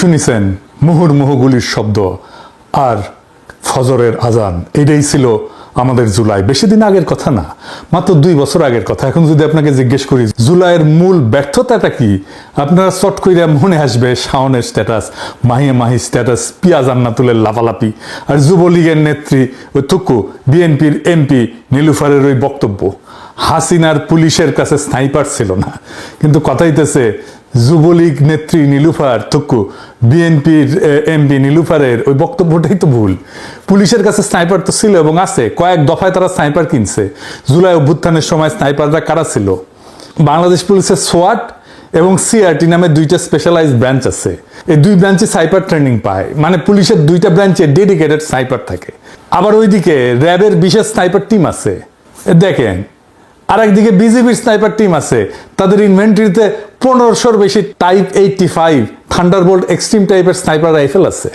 শুনেছেন মুহুর্মুহু গুলির শব্দ আর ফজরের আজান। এটাই ছিল আমাদের জুলাই। বেশি দিন আগের কথা না, মাত্র 2 বছর আগের কথা। এখন যদি আপনাকে জিজ্ঞেস করি জুলাইয়ের মূল ব্যর্থতাটা কি, আপনারা চট কইরা মনে আসবে শাওনের স্ট্যাটাস, মাহি স্ট্যাটাস, পিয়া জান্নাতুলের লাফালাপি, আর যুবলীগের নেত্রী ওই থুকু বিএনপির এমপি নীলুফারের ওই বক্তব্য। হাসিনার পুলিশের কাছে স্নাইপার ছিল না, কিন্তু কথা হইতেছে যুবলীগ নেত্রী নীলুফার থুকু বিএনপির এমপি নীলুফারের ওই বক্তব্যটাই তো ভুল। পুলিশের কাছে স্নাইপার তো ছিল এবং আছে, কয়েক দফায় তারা স্নাইপার কিনছে। জুলাই অভ্যুত্থানের সময় স্নাইপাররা কারা ছিল? বাংলাদেশ পুলিশের সোয়াট এবং সিআরটি নামে 2টা স্পেশালাইজড ব্রাঞ্চ আছে। এই 2 ব্রাঞ্চে স্নাইপার ট্রেনিং পায়, মানে পুলিশের 2টা ব্রাঞ্চে ডেডিকেটেড স্নাইপার থাকে। আবার ওইদিকে র্যাবের বিশেষ স্নাইপার টিম আছে। দেখেন, আর একদিকে বিজিবির স্নাইপার টিম আছে, তাদের ইনভেন্টরিতে 1500-র বেশি টাইপ 85 থান্ডারবোল্ট এক্সট্রিম টাইপের স্নাইপার রাইফেল আছে।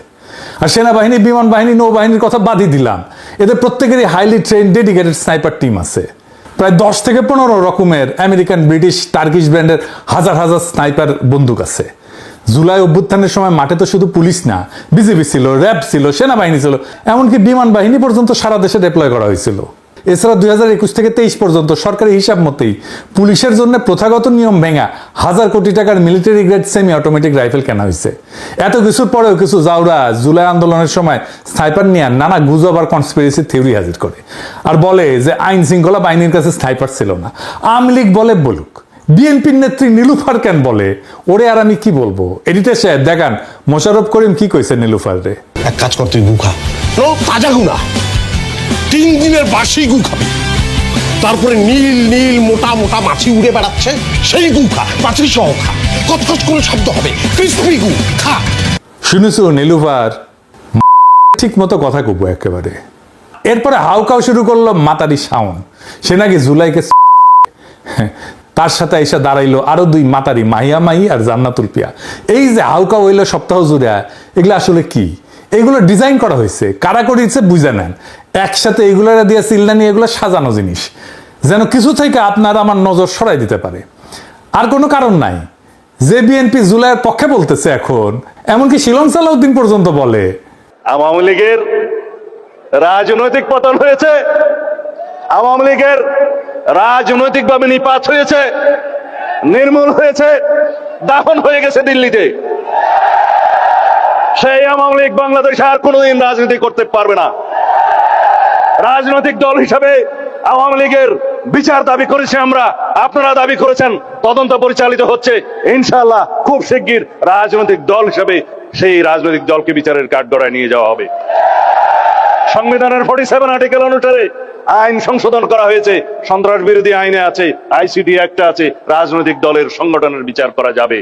আর সেনাবাহিনী, বিমান বাহিনী, নৌবাহিনীর কথা বাদই দিলাম, এদের প্রত্যেকেরই highly train dedicated sniper team আছে। প্রায় 10 থেকে 15 রকমের আমেরিকান, ব্রিটিশ, টার্কিশ ব্র্যান্ডের হাজার হাজার স্নাইপার বন্দুক আছে। জুলাই অভ্যুত্থানের সময় মাঠে তো শুধু পুলিশ না, বিজিবি ছিল, র্যাব ছিল, সেনাবাহিনী ছিল, এমনকি বিমান বাহিনী পর্যন্ত সারা দেশে ডিপ্লয় করা হয়েছিল। এছাড়া 2021 থেকে 23 পর্যন্ত সরকারি হিসাব মতেই পুলিশের জন্য প্রথাগত নিয়ম ভেঙা 1000 কোটি টাকার military grade semi automatic rifle কেনা হয়েছে। এত কিছুর পরেও কিছু জাউরা জুলাই আন্দোলনের সময় স্নাইপার নিয়ে নানা গুজব আর কনস্পিরেসি থিওরি হাজির করে আর বলে যে আইন শৃঙ্খলা বাহিনীর কাছে স্নাইপার ছিল না। আওয়ামী লীগ বলে বলুক, বিএনপির নেত্রী নীলুফার কেন বলে, ওরে আর আমি কি বলবো। এডিটর সাহেব দেখান মোশাররফ করিম কি কইছে নীলুফার রে। এক কাজ কর, তুই গুখা তাজা গুনা 3 দিনের বাসি গু খাবি, তারপরে নীল নীল মোটা মোটা মাছি উড়ে বেড়াচ্ছে সেই গু খা, মাছি সহ খা, কচকচ করে শব্দ হবে, ক্রিসপি গু খা। শুনেছো নীলুফার ঠিক মতো কথা কব একেবারে। এরপরে হাউকাও শুরু করলো মাতারি শাওন, সে নাকি জুলাইকে তার সাথে এসে দাঁড়াইলো আরো 2 মাতারি, মাহি আর জান্নাতুল পিয়া। এই যে হাউকাও হইলো সপ্তাহ জুড়ে, এগুলো আসলে কি? এগুলো ডিজাইন করা হয়েছে, কারা করেছে বুঝে নেন। একসাথে এগুলো দিয়ে চিল্লানি, এগুলো সাজানো জিনিস, যেন কিছু থেকে আপনার আমার নজর সরাই দিতে পারে। আর কোনো কারণ নাই। যে বিএনপি জুলাইয়ের পক্ষে বলতেছে এখন, এমনকি শিলং সালাউদ্দিন পর্যন্ত বলে আওয়ামী লীগের রাজনৈতিক পতন হয়েছে, আওয়ামী লীগের রাজনৈতিকভাবে নিপাত হয়েছে, নির্মূল হয়েছে, দাফন হয়ে গেছে দিল্লিতে। সেই আওয়ামী লীগ বাংলাদেশে আর কোনোদিন রাজনীতি করতে পারবে না। রাজনৈতিক দল হিসাবে আওয়ামী লীগের বিচার দাবি করেছি আমরা, আপনারা দাবি করেছেন, তদন্ত পরিচালিত হচ্ছে। ইনশাআল্লাহ খুব শিগগির রাজনৈতিক দল হিসাবে সেই রাজনৈতিক দলকে বিচারের কাঠগড়ায় নিয়ে যাওয়া হবে। সংবিধানের 47 আর্টিকেল অনুসারে আইন সংশোধন করা হয়েছে, সন্ত্রাস বিরোধী আইনে আছে, আইসিটি একটা আছে, রাজনৈতিক দলের সংগঠনের বিচার করা যাবে।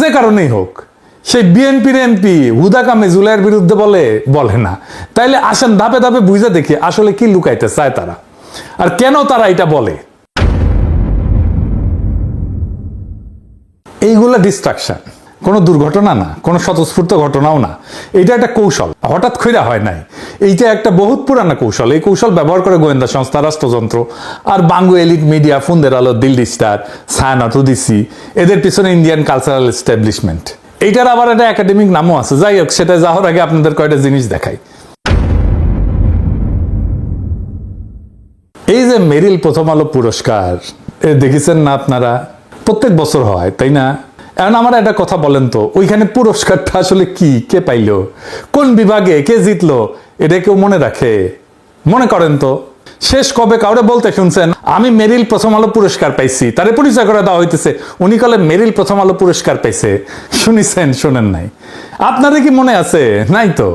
যে কারণেই হোক, সেই বিএনপির এমপি হুদা কামে জুলাইয়ের বিরুদ্ধে বলে না। তাইলে আসেন ধাপে ধাপে বুঝে দেখি আসলে কি লুকাইতে চায় তারা, আর কেন তারা এটা বলে। এইগুলা ডিস্ট্রাকশন, কোনো দুর্ঘটনা না, কোনো স্বতঃস্ফূর্ত ঘটনাও না। এটা একটা কৌশল, হঠাৎ কইরা হয় নাই। এইটা একটা বহুত পুরানা কৌশল। এই কৌশল ব্যবহার করে গোয়েন্দা সংস্থা, রাষ্ট্রযন্ত্র আর বাঙ্গু এলিট মিডিয়া, ফুন্দের আলো, দিল্লি স্টার, ছায়ানট, উদিসি, এদের পিছনে ইন্ডিয়ান কালচারাল এস্টাবলিশমেন্ট। এইটার আবার একটা একাডেমিক নামও আছে। যাই হোক, সেটা যাওয়ার আগে আপনাদের কয়টা জিনিস দেখাই। এই যে মেরিল প্রথম আলো পুরস্কার দেখেছেন না আপনারা? প্রত্যেক বছর হয়, তাই না? এখন আমার একটা কথা বলেন তো, ওইখানে পুরস্কারটা আসলে কি, কে পাইলো, কোন বিভাগে কে জিতলো, এটা কেউ মনে রাখে? মনে করেন তো, শেষ কবে কাউরে বলতে শুনছেন আমি মেরিল প্রথম আলো পুরস্কার পাইছি? তারে পরিচয় করে দেওয়া হইতেছে, উনি কলে মেরিল প্রথম আলো পুরস্কার পাইছে। শুনিছেন? শোনেন নাই? আপনাদের কি মনে আছে? নাই তো,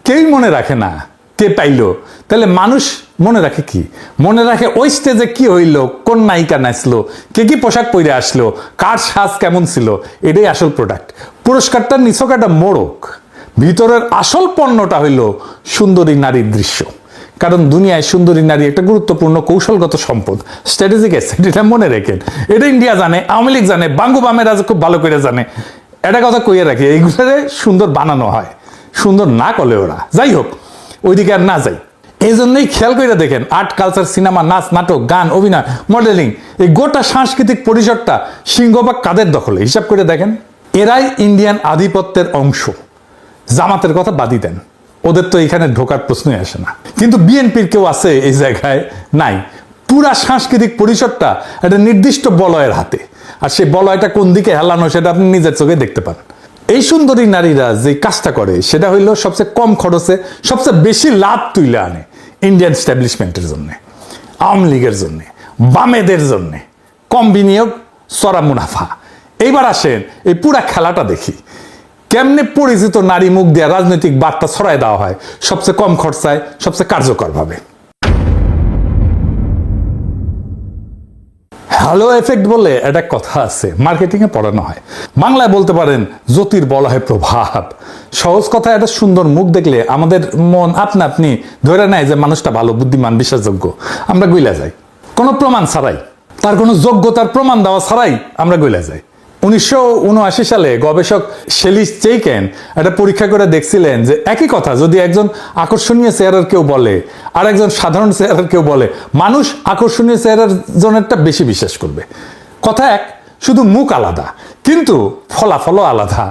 কেউই মনে রাখে না কে পাইলো। তাহলে মানুষ মনে রাখে কি? মনে রাখে ওই স্টেজে কি হইলো, কোন নায়িকা নাচলো, কে কি পোশাক পরে আসলো, কার সাজ কেমন ছিল, এটাই আসল প্রোডাক্ট। পুরস্কারটার নিছক একটা মোড়ক, ভিতরের আসল পণ্যটা হইলো সুন্দরী নারীর দৃশ্য। কারণ দুনিয়ায় সুন্দরী নারী একটা গুরুত্বপূর্ণ কৌশলগত সম্পদ, স্ট্র্যাটেজিক অ্যাসেট। এটা মনে রেখেন, এটা ইন্ডিয়া জানে, আওয়ামী লীগ জানে, বাঙ্গু বামেরা খুব ভালো করে জানে। এটা কথা কইয়া রাখে, এইগুলোরে সুন্দর বানানো হয়, সুন্দর না করলে ওরা। যাই হোক, ওইদিকে আর না যাই। এই জন্যই খেয়াল করে দেখেন, আর্ট, কালচার, সিনেমা, নাচ, নাটক, গান, অভিনয়, মডেলিং, এই গোটা সাংস্কৃতিক পরিসরটা সিংহভাগ কাদের দখলে? হিসাব করে দেখেন। এরাই ইন্ডিয়ান আধিপত্যের অংশ। জামাতের কথা বাদই দেন, ওদের তো এখানে ঢোকার প্রশ্নই আসে না। কিন্তু বিএনপির কেউ আছে এই জায়গায়? নাই। পুরা সাংস্কৃতিক পরিসরটা একটা নির্দিষ্ট বলয়ের হাতে, আর সেই বলয়টা কোন দিকে হেলানো সেটা আপনি নিজের চোখে দেখতে পান। এই সুন্দরী নারীরা যে কাজটা করে সেটা হইল সবচেয়ে কম খরচে সবচেয়ে বেশি লাভ তুলে আনে ইন্ডিয়ান স্ট্যাবলিশমেন্টের জন্য, আওয়ামী লীগের জন্য, বামেদের জন্য। কম বিনিয়োগ, চড়া মুনাফা। এইবার আসেন এই পুরা খেলাটা দেখি, কেমনে পরিচিত নারী মুখ দিয়ে রাজনৈতিক বার্তা ছড়ায় দেওয়া হয় সবচেয়ে কম খরচায়, সবচেয়ে কার্যকরভাবে। হ্যালো এফেক্ট বলে একটা কথা আছে, মার্কেটিংয়ে পড়ানো হয়। বাংলায় বলতে পারেন জ্যোতির্বলয় প্রভাব। সহজ কথা, একটা সুন্দর মুখ দেখলে আমাদের মন আপনা আপনি ধরে নেয় যে মানুষটা ভালো, বুদ্ধিমান, বিশ্বাসযোগ্য। আমরা গইলা যাই কোনো প্রমাণ ছাড়াই, তার কোনো যোগ্যতার প্রমাণ দেওয়া ছাড়াই আমরা গইলা যাই। 1979 সালে গবেষক শেলি চেইকেন একটা পরীক্ষা করে দেখছিলেন যে একই কথা যদি একজন আকর্ষণীয় চেহারার কেউ বলে আর একজন সাধারণ চেহারার কেউ বলে, মানুষ আকর্ষণীয় চেহারার জনেরটা বেশি বিশ্বাস করবে। কথা এক, শুধু মুখ আলাদা কিন্তু ফলাফলও আলাদা।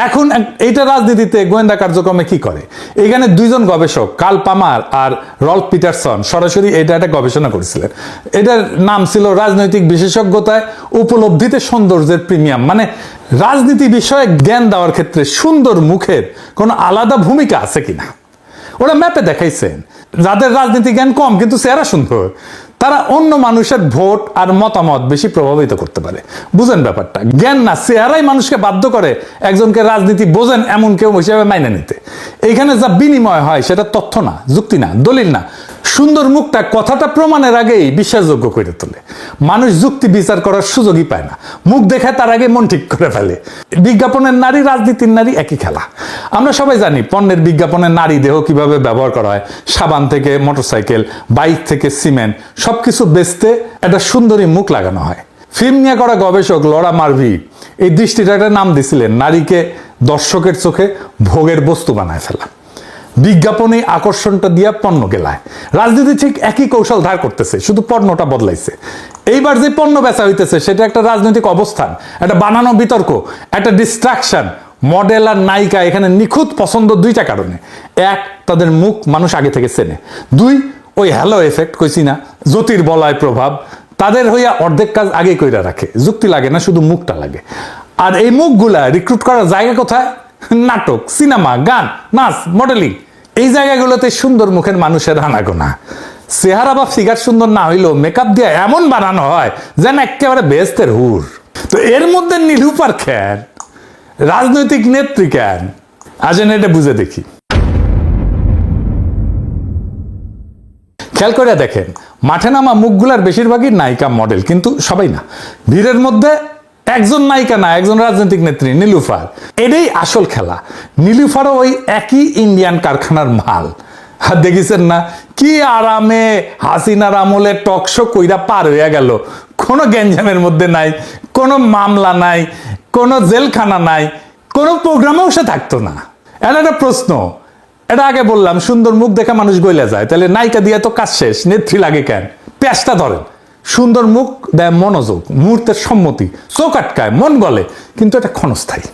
এখন এইটা রাজনীতিতে গোয়েন্দা কার্যক্রমে কি করে? এখানে দুইজন গবেষক কার্ল পামার আর রল্ফ পিটারসন সরাসরি এটা একটা গবেষণা করেছিলেন। এটার নাম ছিল রাজনৈতিক বিশেষজ্ঞতায় উপলব্ধিতে সৌন্দর্যের প্রিমিয়াম। মানে রাজনীতি বিষয়ে জ্ঞান দেওয়ার ক্ষেত্রে সুন্দর মুখের কোনো আলাদা ভূমিকা আছে কিনা। ওরা ম্যাপে দেখাইছেন যাদের রাজনীতি জ্ঞান কম কিন্তু চেহারা সুন্দর, তারা অন্য মানুষের ভোট আর মতামত বেশি প্রভাবিত করতে পারে। বুঝেন ব্যাপারটা? জ্ঞান না, চেহারাই মানুষকে বাধ্য করে একজনকে রাজনীতি বোঝেন এমন কেউ হিসেবে মাইনে নিতে। এইখানে যা বিনিময় হয় সেটা তথ্য না, যুক্তি না, দলিল না। সুন্দর মুখটা কথাটা প্রমাণের আগেই বিশ্বাসযোগ্য করে তোলে। মানুষ যুক্তি বিচার করার সুযোগই পায় না, মুখ দেখায় তার আগে মন ঠিক করে ফেলে। বিজ্ঞাপনের নারী, রাজনীতির নারী একই খেলা। আমরা সবাই জানি পণ্যের বিজ্ঞাপনের নারী দেহ কিভাবে ব্যবহার করা হয়। সাবান থেকে মোটরসাইকেল, বাইক থেকে সিমেন্ট, সবকিছু বেচতে একটা সুন্দরী মুখ লাগানো হয়। ফিল্ম নিয়ে করা গবেষক লরা মার্ভি এই দৃষ্টিটা একটা নাম দিছিলেন, নারীকে দর্শকের চোখে ভোগের বস্তু বানায় ফেলা। বিজ্ঞাপনে আকর্ষণটা দিয়া পণ্য গেলায়। রাজনীতি ঠিক একই কৌশল ধার করতেছে, শুধু পণ্যটা বদলাইছে। এইবার যে পণ্য বেচা হইতেছে সেটা একটা রাজনৈতিক অবস্থান, একটা বানানো বিতর্ক, একটা ডিস্ট্রাকশন। মডেল আর নায়িকা এখানে নিখুঁত পছন্দ দুইটা কারণে। এক, তাদের মুখ মানুষ আগে থেকে চেনে। দুই, ওই হ্যালো এফেক্ট কইছি না, জ্যোতির্বলয় প্রভাব, তাদের হইয়া অর্ধেক কাজ আগেই কইরা রাখে। যুক্তি লাগে না, শুধু মুখটা লাগে। আর এই মুখগুলা রিক্রুট করার জায়গা কোথায়? নাটক, সিনেমা, গান, নাচ, মডেলিং। এই জায়গাগুলোতে সুন্দর মুখের মানুষের আনাগোনা। চেহারা বা ফিগার সুন্দর না হইলেও মেকআপ দিয়ে এমন বানানো হয় যেন একেবারে বেহেশতের হুর। তো এর মধ্যে নীলুফার কেন, রাজনৈতিক নেত্রী কেন? আসেন এটা বুঝে দেখি। খেয়াল করে দেখেন, মাঠে নামা মুখগুলার বেশিরভাগই নায়িকা, মডেল, কিন্তু সবাই না। ভিড়ের মধ্যে একজন নায়িকা না, একজন রাজনৈতিক নেত্রী, নীলুফার। এটাই আসল খেলা। নীলুফারও ওই একই ইন্ডিয়ান কারখানার মাল। আর দেখেছেন না কি আরামে হাসিনার আমলে টকশো কইরা পার হইয়া গেল। কোনো গ্যাঞ্জামের মধ্যে নাই, কোনো মামলা নাই, কোনো জেলখানা নাই, কোনো প্রোগ্রামেও সে থাকতো না। এটা একটা প্রশ্ন, এটা আগে বললাম, সুন্দর মুখ দেখে মানুষ গইলা যায়, তাহলে নায়িকা দিয়ে তো কাজ শেষ, নেত্রী লাগে কেন? পেঁচটা ধরেন। সুন্দর মুখ দেয় মনোযোগ, মুহূর্তের সম্মতি, চোখ আটকায়, মন গলে, কিন্তু এটা ক্ষণস্থায়ী।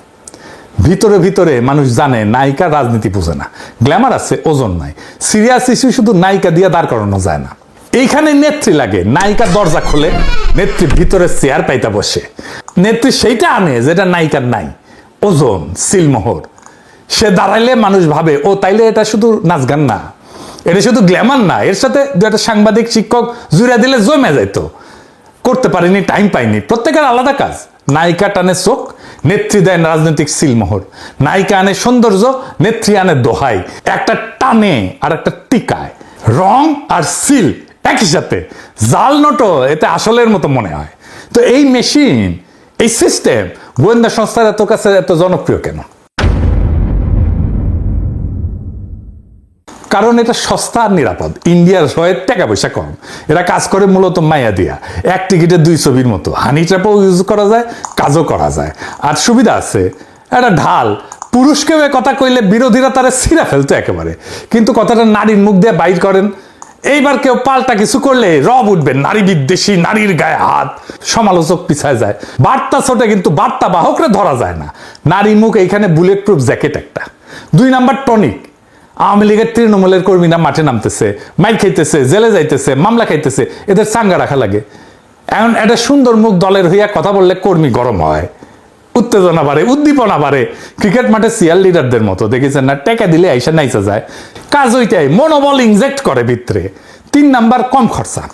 ভিতরে ভিতরে মানুষ জানে নায়িকা রাজনীতি বুঝে না, গ্ল্যামার আছে, ওজন নাই। সিরিয়াস ইস্যু শুধু নায়িকা দিয়ে দাঁড় করানো যায় না। এইখানে নেত্রী লাগে। নায়িকা দরজা খোলে, নেত্রী ভিতরে চেয়ার পাইতা বসে। নেত্রী সেইটা আনে যেটা নায়িকার নাই, ওজন, সিলমোহর। সে দাঁড়াইলে মানুষ ভাবে ও তাইলে এটা শুধু নাচ গান না, এটা শুধু গ্ল্যামার না, এর সাথে দু একটা সাংবাদিক শিক্ষক জুড়ে দিলে জমে যাইতো। করতে পারিনি, টাইম পাইনি। প্রত্যেকের আলাদা কাজ। নায়িকা টানে চোখ, নেত্রী দেয় রাজনৈতিক সিলমোহর। নায়িকা আনে সৌন্দর্য, নেত্রী আনে দোহাই। একটা টানে আর একটা টিকায়। রং আর সিল একই সাথে, জাল নোটও এতে আসলের মতো মনে হয়। তো এই মেশিন, এই সিস্টেম গোয়েন্দা সংস্থার এত কাছে এত জনপ্রিয় কেন? কারণ এটা সস্তা আর নিরাপদ। ইন্ডিয়ার রয়ের টাকা পয়সা কম। এরা কাজ করে মূলত মায়া দিয়া, এক টিকিটে দুই ছবির মতো। হানি ট্র্যাপও ইউজ করা যায়, কাজও করা যায়। আর সুবিধা আছে, একটা ঢাল। পুরুষকে কথা কইলে বিরোধীরা তারা ছিঁড়া ফেলতো একেবারে, কিন্তু কথাটা নারীর মুখ দিয়ে বাইর করেন, এইবার কেউ পাল্টা কিছু করলে রব উঠবে, নারী বিদ্বেষী, নারীর গায়ে হাত, সমালোচক পিছায় যায়। বার্তা ছোটে কিন্তু বার্তা বাহকরে ধরা যায় না। নারী মুখ এইখানে বুলেট প্রুফ জ্যাকেট একটা। 2 নাম্বার টনিক। আওয়ামী লীগের তৃণমূলের কর্মীরা মাঠে নামতেছে, মাইর খাইতেছে, জেলে যাইতেছে, মামলা খাইতেছে, এদের চাঙ্গা রাখা লাগে। এখন একটা সুন্দর মুখ দলের হইয়া কথা বললে কর্মী গরম হয়, উত্তেজনা বাড়ে, উদ্দীপনা বাড়ে। ক্রিকেট মাঠে সিয়ার লিডারদের মতো দেখেছেন না, টেকা দিলে আইসা নাইচা যায়। কাজ ওইটাই, মনোবল ইনজেক্ট করে ভিতরে। 3 নাম্বার কম খরচা,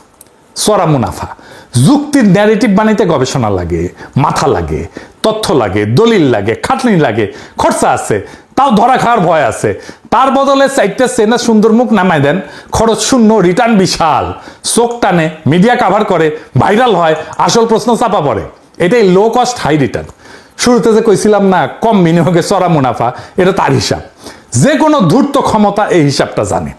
চড়া মুনাফা। যুক্তির ন্যারেটিভ বানাইতে গবেষণা লাগে, মাথা লাগে, তথ্য লাগে, দলিল লাগে, খাটনি লাগে, খরচা আছে, তাও ধরা খাওয়ার ভয় আছে। তার বদলে 4টা সেনা সুন্দর মুখ নামাই দেন, খরচ শূন্য, রিটার্ন বিশাল, চোখ টানে, মিডিয়া কাভার করে, ভাইরাল হয়, আসল প্রশ্ন চাপা পড়ে। এটাই লো কস্ট হাই রিটার্ন। শুরুতে যে কইছিলাম না কম বিনিয়োগে চড়া মুনাফা, এটা তার হিসাব। যে কোনো ধূর্ত ক্ষমতা এই হিসাবটা জানে।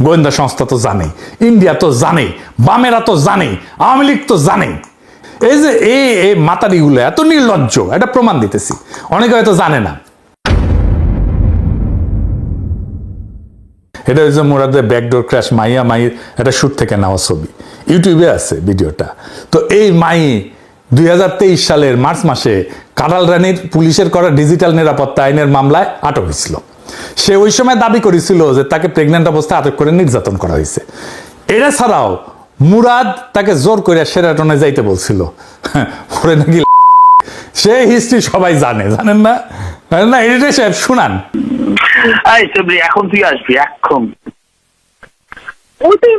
গোয়েন্দা সংস্থা তো জানেই, ইন্ডিয়া তো জানেই, বামেরা তো জানেই, আওয়ামী লীগ তো জানেই। এই যে এই মাতারিগুলো এত নির্লজ্জ, এটা প্রমাণ দিতেছি। অনেকে হয়তো জানে না। এটা হচ্ছে মুরাদের ব্যাকডোর ক্র্যাশ মাইয়া মাইয়ের একটা শুট থেকে নেওয়া ছবি, ইউটিউবে আছে ভিডিওটা। তো এই মাই 2023 সালের মার্চ মাসে কাঁড়াল রানীর পুলিশের করা ডিজিটাল নিরাপত্তা আইনের মামলায় আটক হয়েছিল। সে ওই সময় দাবি করেছিল যে তাকে প্রেগন্যান্ট অবস্থায় আটক করে নির্যাতন করা হয়েছে। এটা ছাড়াও মুরাদ তাকে জোর করে সেরাটনে যাইতে বলছিল। ওরে নাকি সে হিস্ট্রি সবাই জানে, জানেন না? জানেন না? এডিটর সাহেব শুনান। এই সবরি, এখন তুই আসবি এখন। ওইটাই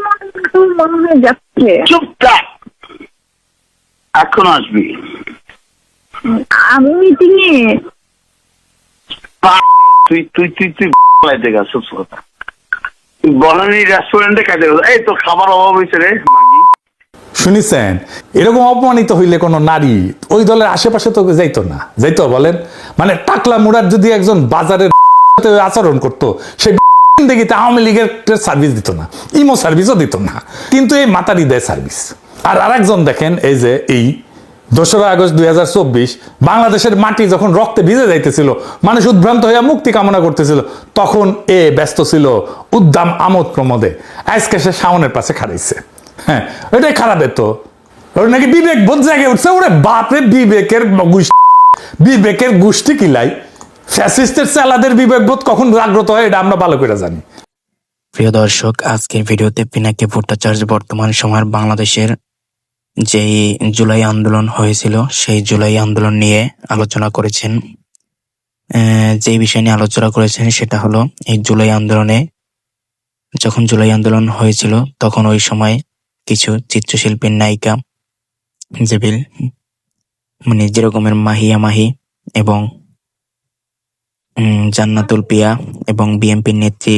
তোর মনে হয় যাচ্ছে। চুপ থাক, এখন আসবি। আমি মিটিং এ। তুই তুই তুই তুই লাইতে গেছ, কথা তুই বলানি রেস্টুরেন্টে খাইতে গেছ। এই তো খাবার অভাব হয়েছে রে মাগি। শুনেছেন, এরকম অপমানিত হইলে কোনো নারী ওই দলের আশেপাশে তো যাইতো না, যাইতো বলেন? মানে টাকলা মুরাদ যদি একজন বাজারের আচরণ করতো, সে দেখিতে আওয়ামী লীগের সার্ভিস দিত না, ইমো সার্ভিসও দিত না, কিন্তু এই মাতারি দেয় সার্ভিস। আর আরেকজন দেখেন, এই যে এই 2রা আগস্ট 2024 বাংলাদেশের মাটি যখন রক্তে ভিজে যাইতেছিল, মানুষ উদ্ভ্রান্ত হইয়া মুক্তি কামনা করতেছিল, তখন এ ব্যস্ত ছিল উদ্দাম আমোদ প্রমোদে। আজকে সে শাওনের পাশে খাড়াইছে। হ্যাঁ, ওইটাই খারাপ। তো ওর নাকি বিবেক বোধ জাগে উঠছে। ওরে বাপরে, বিবেকের গোষ্ঠী কিলাই। ফ্যাসিস্টের চালাদের বিবেক বোধ কখন জাগ্রত হয় এটা আমরা ভালো করে জানি। প্রিয় দর্শক, আজকের ভিডিওতে পিনাকি ভট্টাচার্য বর্তমান সময়ের বাংলাদেশের যেই জুলাই আন্দোলন হয়েছিল সেই জুলাই আন্দোলন নিয়ে আলোচনা করেছেন। যে বিষয় নিয়ে আলোচনা করেছেন সেটা হলো, এই জুলাই আন্দোলনে যখন জুলাই আন্দোলন হয়েছিল তখন ওই সময় কিছু চিত্রশিল্পীর নায়িকা জেবিল, মানে যেরকমের মাহিয়া মাহি এবং জান্নাতুল পিয়া এবং বিএনপির নেত্রী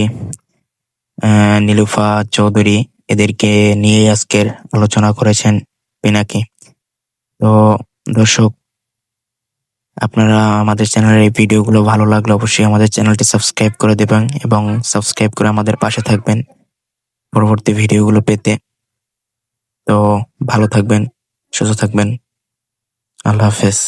নীলুফা চৌধুরী, এদেরকে নিয়ে আজকের আলোচনা করেছেন পিনাকি। তো দর্শক, আপনারা আমাদের চ্যানেলের এই ভিডিওগুলো ভালো লাগলে অবশ্যই আমাদের চ্যানেলটি সাবস্ক্রাইব করে দেবেন এবং সাবস্ক্রাইব করে আমাদের পাশে থাকবেন পরবর্তী ভিডিওগুলো পেতে। তো ভালো থাকবেন, সুস্থ থাকবেন। আল্লাহ হাফেজ।